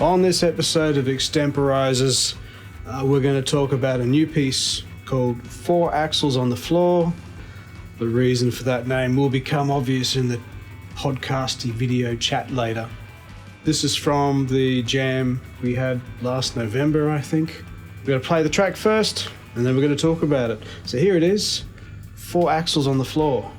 On this episode of Extemporizers, we're going to talk about a new piece called 4 Axels on the Floor. The reason for that name will become obvious in the podcasty video chat later. This is from the jam we had last November, I think. We're going to play the track first, and then we're going to talk about it. So here it is, 4 Axels on the Floor.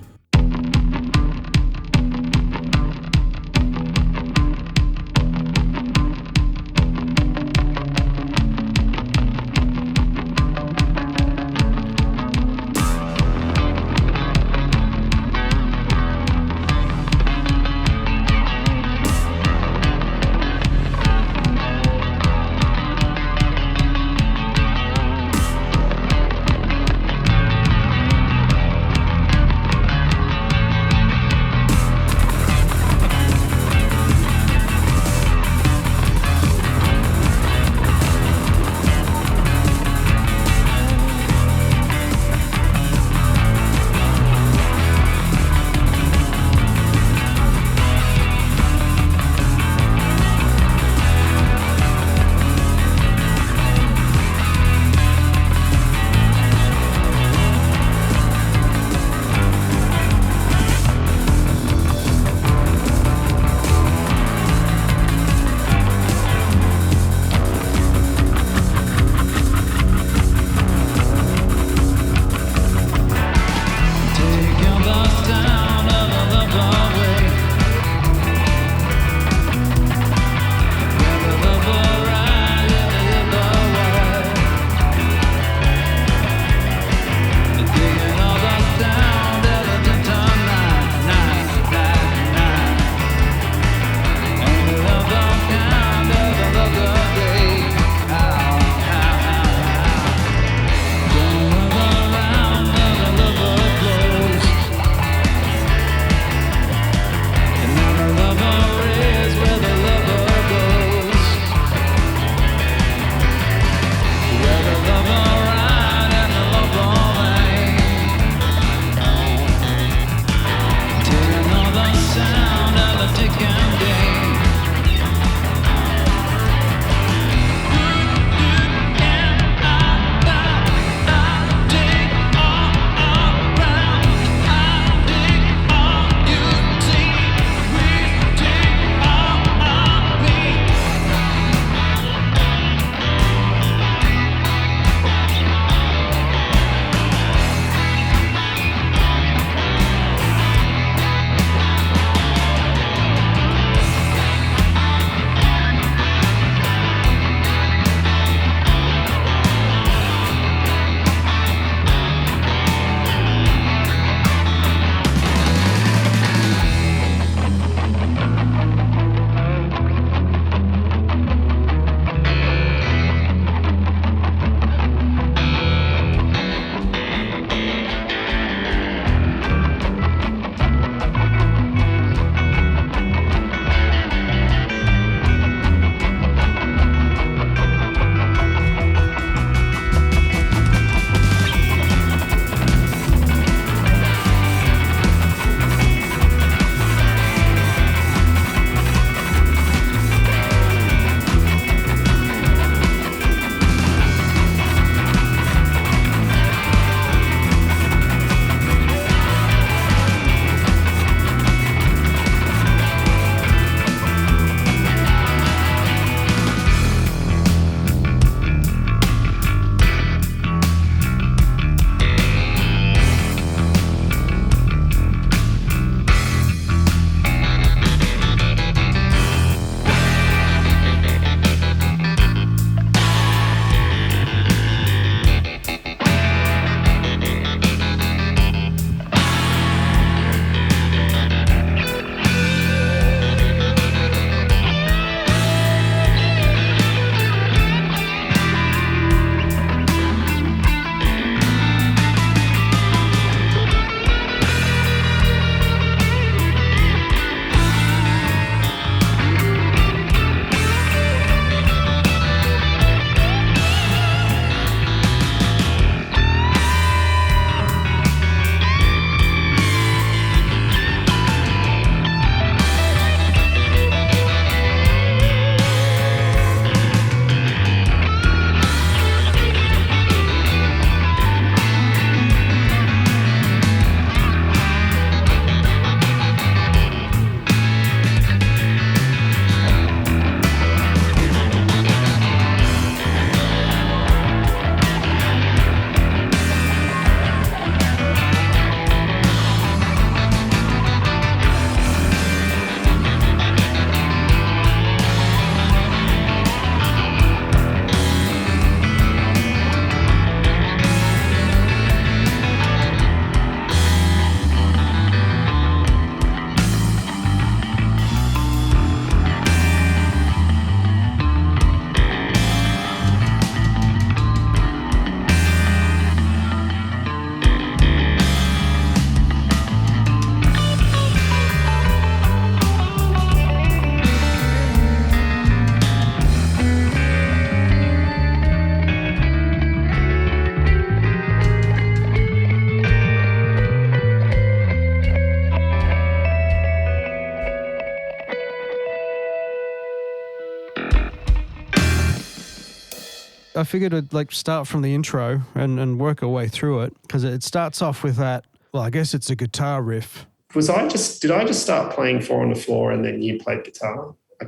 I figured I'd like start from the intro and work our way through it, because it starts off with that. Well, I guess it's a guitar riff. Did I just start playing Four on the Floor and then you played guitar? I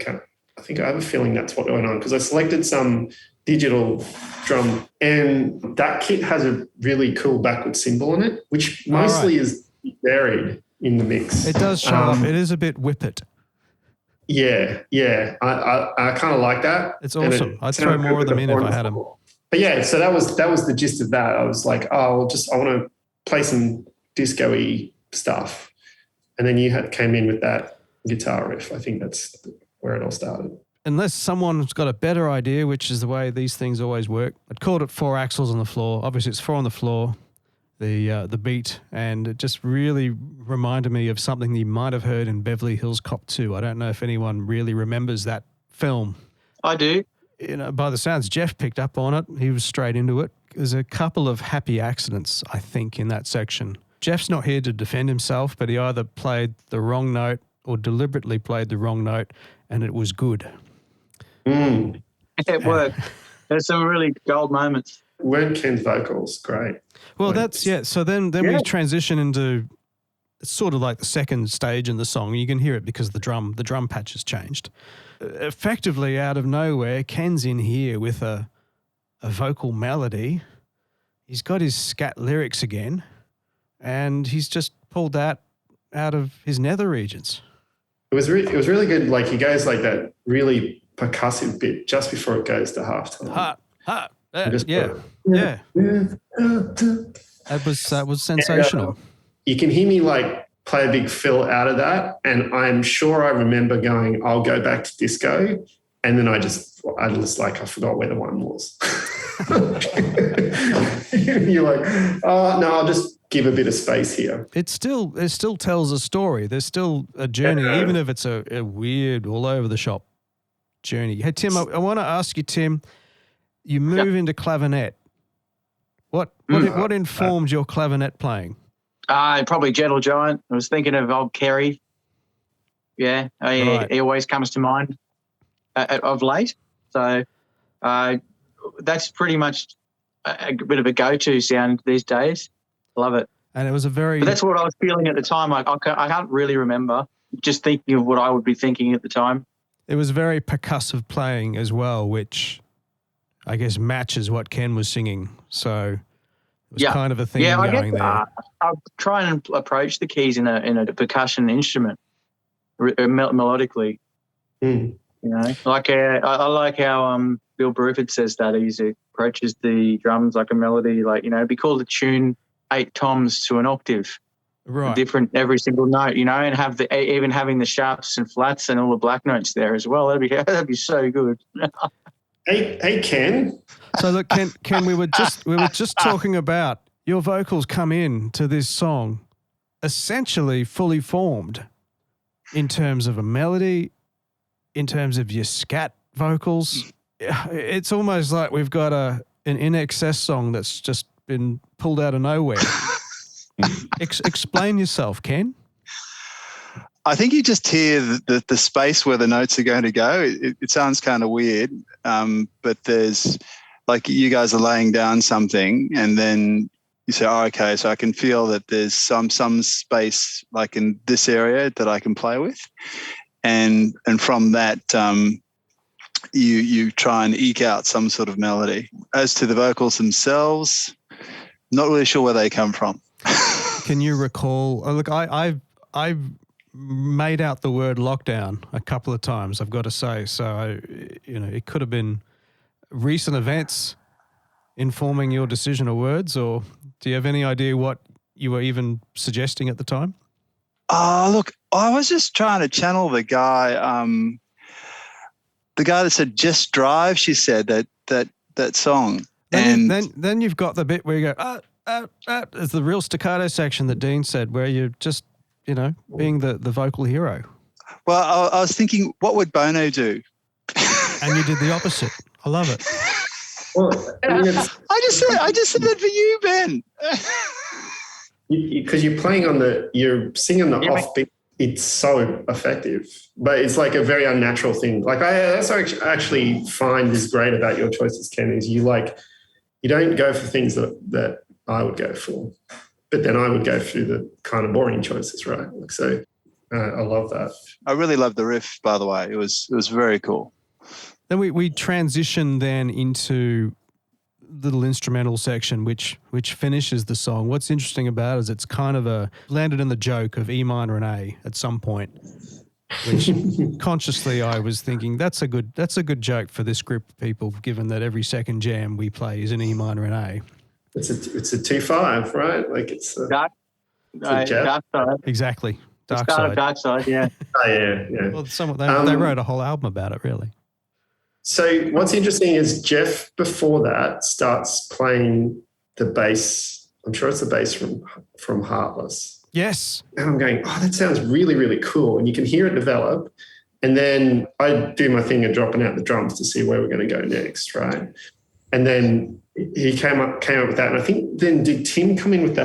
think I have a feeling that's what went on, because I selected some digital drum and that kit has a really cool backward cymbal on it, which mostly is varied in the mix. It does show up. It is a bit whippet. Yeah. I kind of like that. It's awesome. I'd throw more of them in if I had them. But yeah, so that was the gist of that. I was like, I want to play some disco-y stuff. And then you came in with that guitar riff. I think that's where it all started. Unless someone's got a better idea, which is the way these things always work. I'd called it 4 Axels on the Floor. Obviously, it's 4 on the floor, the beat, and it just really reminded me of something you might have heard in Beverly Hills Cop 2. I don't know if anyone really remembers that film. I do. By the sounds, Jeff picked up on it. He was straight into it. There's a couple of happy accidents, I think, in that section. Jeff's not here to defend himself, but he either played the wrong note or deliberately played the wrong note, and it was good. It worked. There's some really gold moments. Weren't Ken's vocals great? Well, so then we transition into sort of like the second stage in the song. You can hear it because the drum patch has changed. Effectively, out of nowhere, Ken's in here with a vocal melody. He's got his scat lyrics again, and he's just pulled that out of his nether regions. It was really good. Like he goes like that really percussive bit just before it goes to halftime. Yeah. That was sensational. And, you can hear me like play a big fill out of that, and I'm sure I remember going, I'll go back to disco, and then I forgot where the one was. You're like, oh no, I'll just give a bit of space here. It still tells a story. There's still a journey, even if it's a weird, all over the shop journey. Hey Tim, I want to ask you, Tim, you move into clavinet. What informed your clavinet playing? Probably Gentle Giant. I was thinking of old Kerry. Yeah, he always comes to mind of late. So that's pretty much a bit of a go-to sound these days. Love it. And it was but that's what I was feeling at the time. I can't really remember. Just thinking of what I would be thinking at the time. It was very percussive playing as well, which I guess matches what Ken was singing. So it was kind of a thing going there. I'll try and approach the keys in a percussion instrument melodically. You know, like I like how Bill Bruford says that he approaches the drums like a melody, like, you know, it'd be called a tune 8 toms to an octave, right? Different every single note, you know, and have even having the sharps and flats and all the black notes there as well. That'd be so good. Hey Ken. So look, Ken, we were just talking about your vocals come in to this song essentially fully formed in terms of a melody, in terms of your scat vocals. It's almost like we've got an In Excess song that's just been pulled out of nowhere. Explain yourself, Ken. I think you just hear the space where the notes are going to go. It sounds kind of weird, but there's like you guys are laying down something and then you say, oh, okay, so I can feel that there's some space like in this area that I can play with. And from that, you try and eke out some sort of melody. As to the vocals themselves, not really sure where they come from. Can you recall? Look, I've made out the word lockdown a couple of times, I've got to say. So, it could have been recent events informing your decision of words, or do you have any idea what you were even suggesting at the time? Look, I was just trying to channel the guy that said "Just Drive." She said that song, then you've got the bit where you go it's the real staccato section that Dean said, where you're just being the vocal hero. Well, I was thinking, what would Bono do? And you did the opposite. I love it. Well, I just said that for you, Ben. Because you're singing the offbeat it's so effective, but it's like a very unnatural thing. Like that's actually find is great about your choices, Ken, is you don't go for things that I would go for, but then I would go through the kind of boring choices, right? Like, so I love that. I really love the riff, by the way. It was very cool. Then we transition then into little instrumental section which finishes the song. What's interesting about it is it's kind of landed in the joke of E minor and A at some point, which consciously I was thinking that's a good joke for this group of people, given that every second jam we play is an E minor and A. It's a 2/5, right? Like it's a Dark Side. Exactly. Dark Start Side. of Dark Side, yeah. Oh, yeah. Well, they wrote a whole album about it, really. So what's interesting is Geoff, before that, starts playing the bass. I'm sure it's the bass from Heartless. Yes. And I'm going, oh, that sounds really, really cool. And you can hear it develop. And then I do my thing of dropping out the drums to see where we're going to go next, right? And then he came up with that. And I think then did Tim come in with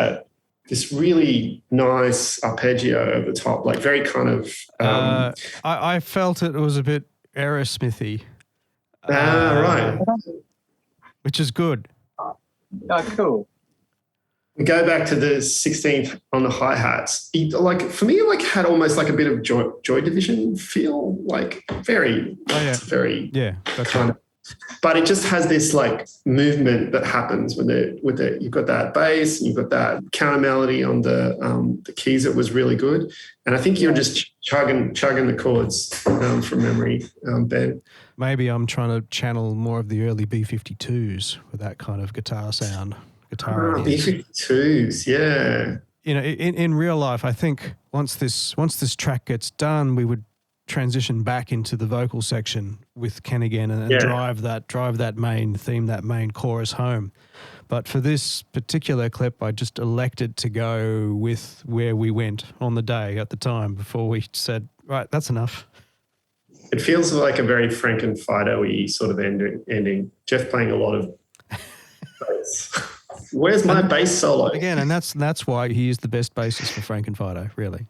this really nice arpeggio over the top, like very kind of... I felt it was a bit Aerosmithy. Right. Which is good. Oh, cool. We go back to the 16th on the hi-hats. For me, it had almost like a bit of Joy Division feel, like very, very that's kind right. of. But it just has this like movement that happens with you've got that bass and you've got that counter melody on the keys. It was really good, and I think you're just chugging the chords from memory, Ben. Maybe I'm trying to channel more of the early B-52s with that kind of guitar sound. B-52s, yeah. You know, in real life, I think once this track gets done, we would transition back into the vocal section with Ken again and drive that main theme, that main chorus home. But for this particular clip, I just elected to go with where we went on the day at the time before we said, right, that's enough. It feels like a very Frankenfido-y sort of ending. Geoff playing a lot of bass. Where's my bass solo? Again, and that's why he is the best bassist for Frankenfido, really.